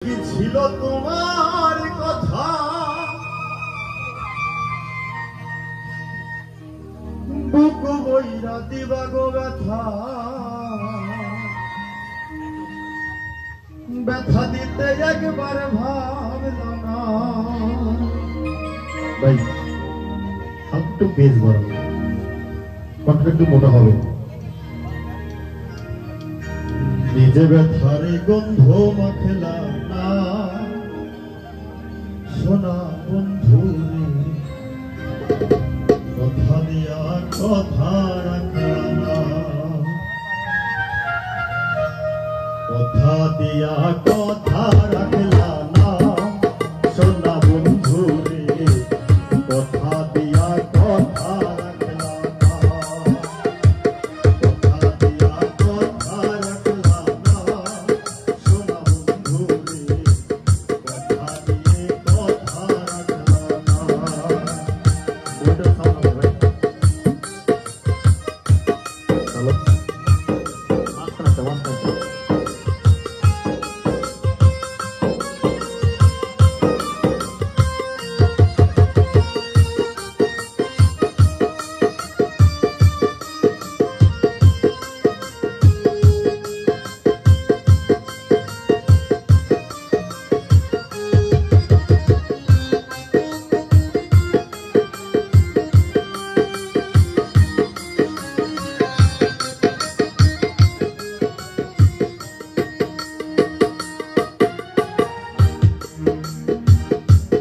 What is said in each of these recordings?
কি ছিল তোমার কথা বুক বইরা দিবা গো ব্যথা ব্যথা দিতে একবার ভাবলাম না ভাই একটু বেশ বড় কণ্ঠটা একটু মোটা হবে নিজে ব্যথারে গন্ধ মাখলা না সোনা বন্ধু কথা দিয়া কথা রাখলা না কথা দিয়া কথা রাখলা না সোনা বন্ধু রে কথা দিয়া কথা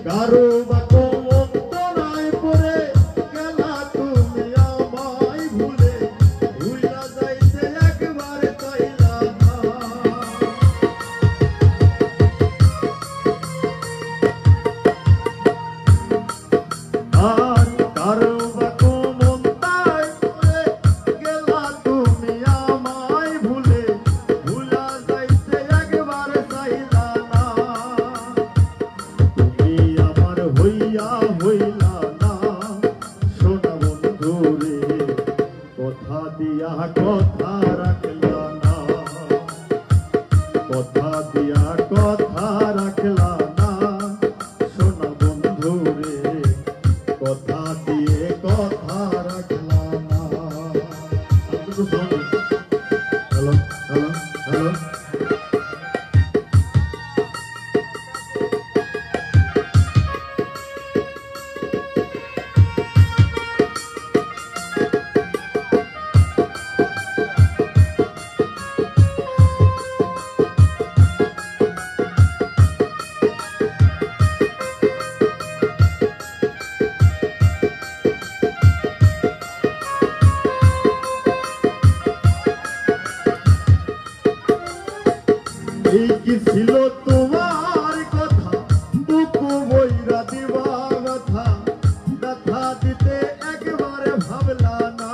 কারো বাকো মন্তনায় পড়ে গেলা তুমি আমায় ভুলে ভুলা যাইতে একবার চাইলা না আর কারো বাকো মন্তনায় পড়ে গেলা তুমি আমায় ভুলে ভুলা যাইতে একবার চাইলা না হইয়া হইলা না সোনা বন্ধু রে কথা দিয়া কথা রাখলা না কথা দিয়া কথা রাখলা না সোনা বন্ধু রে কথা দিয়ে কথা রাখলা না হ্যালো হ্যালো হ্যালো এই কি ছিল তোমার কথা বুক বইরা দিবা ব্যথা ব্যথা দিতে একবারে ভাবলা না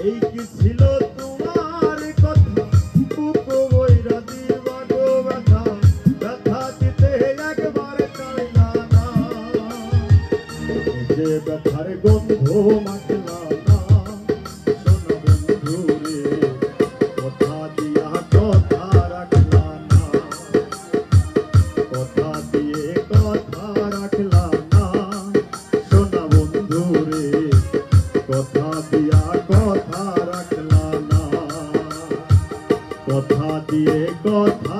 এই কি ছিল তোমার কথা বুক বইরা দিবা গো ব্যথা ব্যথা দিতে একবারে চাইলা না যে ব্যথার গন্ধ মাখলা না সোনা বন্ধু রে কথা দিয়া কথা রাখলা না কথা দিয়ে কথা রাখলা না সোনা বন্ধু রে কথা দিয়া কথা রাখলা না কথা দিয়ে কথা